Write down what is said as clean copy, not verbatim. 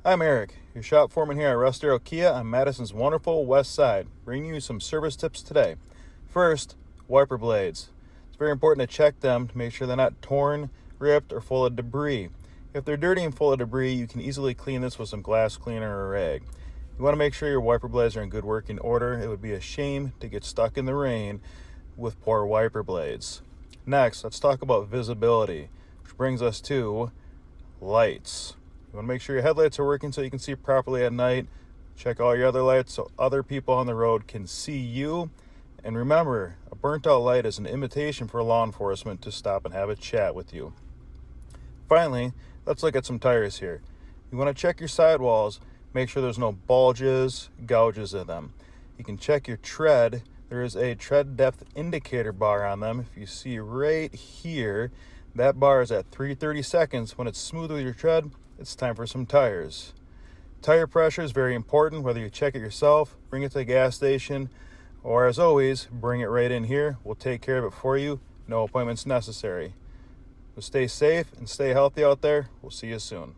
I'm Eric, your shop foreman here at Russ Darrow Kia on Madison's wonderful west side, bringing you some service tips today. First, wiper blades. It's very important to check them to make sure they're not torn, ripped, or full of debris. If they're dirty and full of debris, you can easily clean this with some glass cleaner or a rag. You want to make sure your wiper blades are in good working order. It would be a shame to get stuck in the rain with poor wiper blades. Next, let's talk about visibility, which brings us to lights. You want to make sure your headlights are working so you can see properly at night. Check all your other lights so other people on the road can see you. And remember, a burnt out light is an invitation for law enforcement to stop and have a chat with you. Finally, let's look at some tires here. You want to check your sidewalls, make sure there's no bulges, gouges in them. You can check your tread. There is a tread depth indicator bar on them. If you see right here, that bar is at 330 seconds. When it's smooth with your tread, it's time for some tires. Tire pressure is very important, whether you check it yourself, bring it to the gas station, or as always, bring it right in here. We'll take care of it for you. No appointments necessary. So stay safe and stay healthy out there. We'll see you soon.